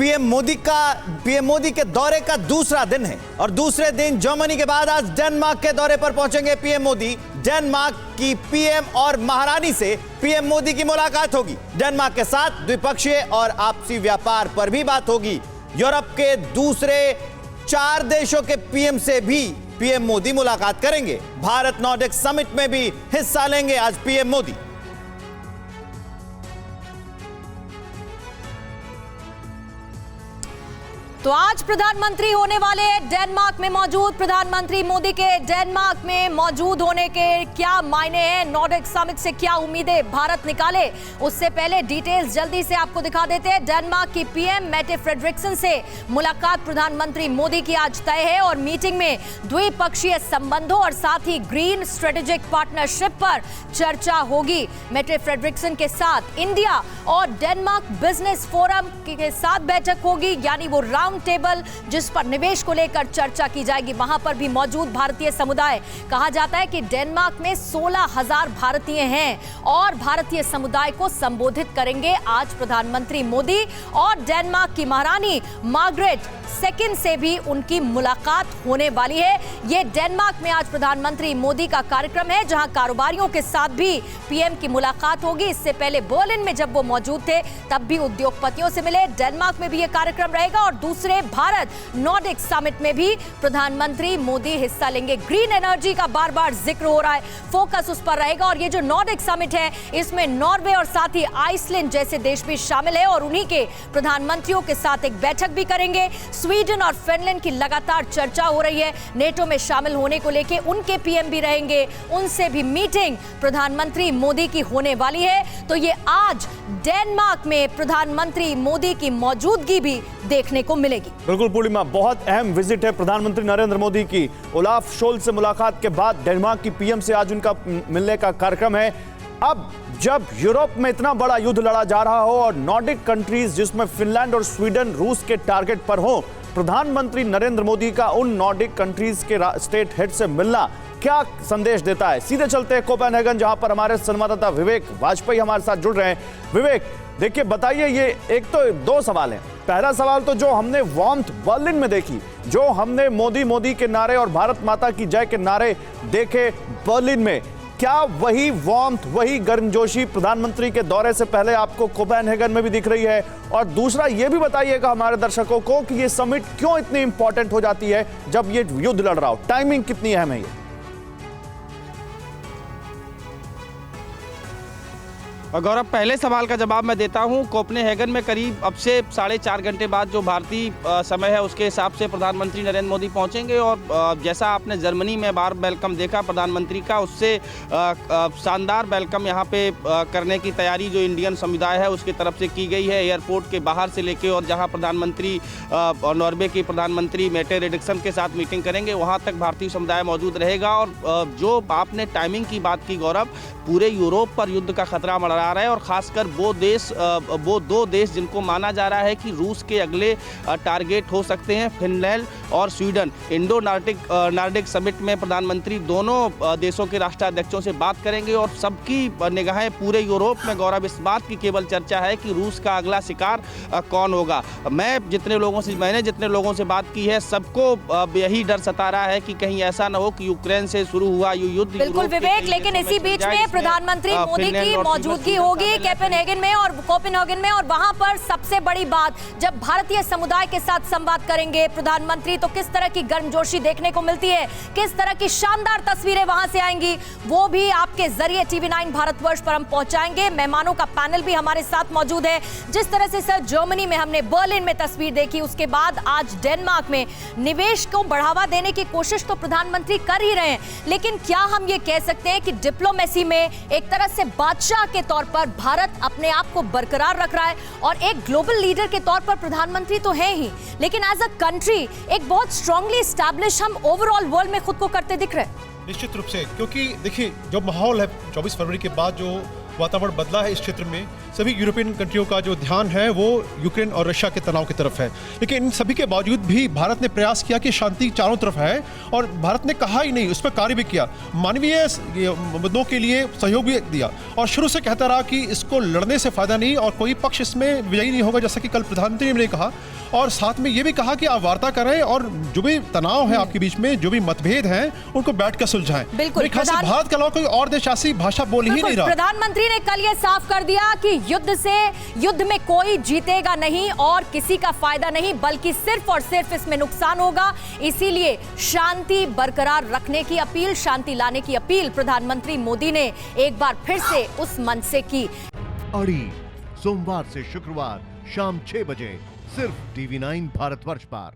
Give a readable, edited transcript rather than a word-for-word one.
PM Modi के दौरे का दूसरा दिन है और दूसरे दिन जर्मनी के बाद आज डेनमार्क के दौरे पर पहुंचेंगे पीएम मोदी। डेनमार्क की पीएम और महारानी से पीएम मोदी की मुलाकात होगी। डेनमार्क के साथ द्विपक्षीय और आपसी व्यापार पर भी बात होगी। यूरोप के दूसरे 4 देशों के पीएम से भी पीएम मोदी मुलाकात करेंगे। भारत नॉर्डिक समिट में भी हिस्सा लेंगे आज पीएम मोदी। तो आज प्रधानमंत्री होने वाले हैं डेनमार्क में मौजूद। प्रधानमंत्री मोदी के डेनमार्क में मौजूद होने के क्या मायने हैं, नॉर्डिक समिट से क्या उम्मीदें भारत निकाले, उससे पहले डिटेल्स जल्दी से आपको दिखा देते हैं। डेनमार्क की पीएम मेटे फ्रेडरिक्सन से मुलाकात प्रधानमंत्री मोदी की आज तय है और मीटिंग में द्विपक्षीय संबंधों और साथ ही ग्रीन स्ट्रेटेजिक पार्टनरशिप पर चर्चा होगी। मेटे फ्रेडरिक्सन के साथ इंडिया और डेनमार्क बिजनेस फोरम के साथ बैठक होगी, यानी वो राउंड टेबल जिस पर निवेश को लेकर चर्चा की जाएगी। वहां पर भी मौजूद भारतीय समुदाय, कहा जाता है कि डेनमार्क में 16,000 भारतीय हैं और भारतीय समुदाय को संबोधित करेंगे आज प्रधानमंत्री मोदी। और डेनमार्क की महारानी मार्गरेट सेकंड से भी उनकी मुलाकात होने वाली है। यह डेनमार्क में आज प्रधानमंत्री मोदी का कार्यक्रम है, जहां कारोबारियों के साथ भी पीएम की मुलाकात होगी। इससे पहले बर्लिन में जब वो मौजूद थे तब भी उद्योगपतियों से मिले। डेनमार्क में भी यह कार्यक्रम रहेगा और दूसरे भारत नॉर्डिक समिट में भी प्रधानमंत्री मोदी हिस्सा लेंगे। ग्रीन एनर्जी का बार बार जिक्र हो रहा है, फोकस उस पर रहेगा। और ये जो नॉर्डिक समिट है इसमें नॉर्वे और साथ ही आइसलैंड जैसे देश भी शामिल है और उन्हीं के प्रधानमंत्रियों के साथ एक बैठक भी करेंगे। स्वीडन और फिनलैंड की लगातार चर्चा हो रही है नेटो में शामिल होने को लेकर, उनके पीएम भी रहेंगे, उनसे भी मीटिंग प्रधानमंत्री मोदी की होने वाली है। तो ये आज डेनमार्क में प्रधानमंत्री मोदी की मौजूदगी भी देखने को मिलेगी। बिल्कुल पूर्णिमा, बहुत अहम विजिट है प्रधानमंत्री नरेंद्र मोदी की। ओलाफ शोल्ज से मुलाकात के बाद डेनमार्क की पीएम से आज उनका मिलने का कार्यक्रम है। अब जब यूरोप में इतना बड़ा युद्ध लड़ा जा रहा हो और नॉर्डिक कंट्रीज जिसमें फिनलैंड और स्वीडन रूस के टारगेट पर हो, प्रधानमंत्री नरेंद्र मोदी का उन नॉर्डिक कंट्रीज के स्टेट हेड से मिलना क्या संदेश देता है? सीधे चलते हैं कोपेनहेगन, जहां पर हमारे संवाददाता विवेक वाजपेयी हमारे साथ जुड़ रहे हैं। विवेक, देखिए बताइए, ये एक तो 2 सवाल हैं। पहला सवाल तो जो हमने वार्मथ बर्लिन में देखी, जो हमने मोदी मोदी के नारे और भारत माता की जय के नारे देखे बर्लिन में, क्या वही वार्मथ, वही गर्मजोशी प्रधानमंत्री के दौरे से पहले आपको कोपेनहेगन में भी दिख रही है? और दूसरा ये भी बताइएगा हमारे दर्शकों को कि ये समिट क्यों इतनी इंपॉर्टेंट हो जाती है जब ये युद्ध लड़ रहा हो, टाइमिंग कितनी अहम है ये? गौरव, पहले सवाल का जवाब मैं देता हूं। कोपेनहेगन में करीब अब से 4.5 घंटे बाद जो भारतीय समय है उसके हिसाब से प्रधानमंत्री नरेंद्र मोदी पहुंचेंगे और जैसा आपने जर्मनी में बार वेलकम देखा प्रधानमंत्री का, उससे शानदार वेलकम यहां पे करने की तैयारी जो इंडियन समुदाय है उसकी तरफ से की गई है। एयरपोर्ट के बाहर से लेके और जहाँ प्रधानमंत्री नॉर्वे के प्रधानमंत्री मेटे फ्रेडरिक्सन के साथ मीटिंग करेंगे वहाँ तक भारतीय समुदाय मौजूद रहेगा। और जो आपने टाइमिंग की बात की गौरव, पूरे यूरोप पर युद्ध का खतरा मंडरा रहा है और खासकर वो 2 देश जिनको माना जा रहा है कि रूस के अगले टारगेट हो सकते हैं, फिनलैंड और स्वीडन। इंडो नॉर्डिक समिट में प्रधानमंत्री दोनों देशों के राष्ट्राध्यक्षों से बात करेंगे और सबकी निगाहें पूरे यूरोप में गौरव इस बात की केवल चर्चा है कि रूस का अगला शिकार कौन होगा। मैंने जितने लोगों से बात की है, सबको यही डर सता रहा है कि कहीं ऐसा ना हो कि यूक्रेन से शुरू हुआ युद्ध। बिल्कुल विवेक, लेकिन इसी बीच में प्रधानमंत्री मोदी की मौजूदगी होगी कोपेनहेगन में और वहां पर सबसे बड़ी बात, जब भारतीय समुदाय के साथ संवाद करेंगे प्रधानमंत्री तो किस तरह की गर्मजोशी देखने को मिलती है, किस तरह की शानदार तस्वीरें वहां से आएंगी, वो भी आपके जरिए TV9 भारतवर्ष पर हम पहुंचाएंगे। मेहमानों का पैनल भी हमारे साथ मौजूद है। जिस तरह से सर जर्मनी में हमने बर्लिन में तस्वीर देखी, उसके बाद आज डेनमार्क में निवेश को बढ़ावा देने की कोशिश तो प्रधानमंत्री कर ही रहे हैं, लेकिन क्या हम ये कह सकते हैं कि डिप्लोमेसी में एक तरह से बादशाह के तौर पर भारत अपने आप को बरकरार रख रहा है और एक ग्लोबल लीडर के तौर पर प्रधानमंत्री तो है ही, लेकिन एज अ कंट्री एक बहुत स्ट्रांगली एस्टैब्लिश हम ओवरऑल वर्ल्ड में खुद को करते दिख रहे हैं? निश्चित रूप से, क्योंकि देखिए जो माहौल है 24 फरवरी के बाद जो वातावरण बदला है इस क्षेत्र में, सभी यूरोपियन कंट्रियों का जो ध्यान है वो यूक्रेन और रशिया के तनाव की तरफ है। लेकिन इन सभी के बावजूद भी भारत ने प्रयास किया कि शांति चारों तरफ है और भारत ने कहा ही नहीं, उस पर कार्य भी किया, मानवीय मुद्दों के लिए सहयोग भी दिया और शुरू से कहता रहा कि इसको लड़ने से फायदा नहीं और कोई पक्ष इसमें विजयी नहीं होगा। जैसा कि कल प्रधानमंत्री ने कहा और साथ में ये भी कहा कि आप वार्ता करें और जो भी तनाव है आपके बीच में, जो भी मतभेद हैं, उनको बैठकर सुलझाएं। बिल्कुल, मेरे ख्याल से भारत के अलावा कोई और देश ऐसी भाषा बोल ही नहीं रहा। प्रधानमंत्री ने कल ये साफ कर दिया कि युद्ध में कोई जीतेगा नहीं और किसी का फायदा नहीं, बल्कि सिर्फ और सिर्फ इसमें नुकसान होगा। इसीलिए शांति बरकरार रखने की अपील, शांति लाने की अपील प्रधानमंत्री मोदी ने एक बार फिर से उस मंच से की। अड़ी सोमवार से शुक्रवार शाम 6 बजे सिर्फ TV9 भारतवर्ष पर।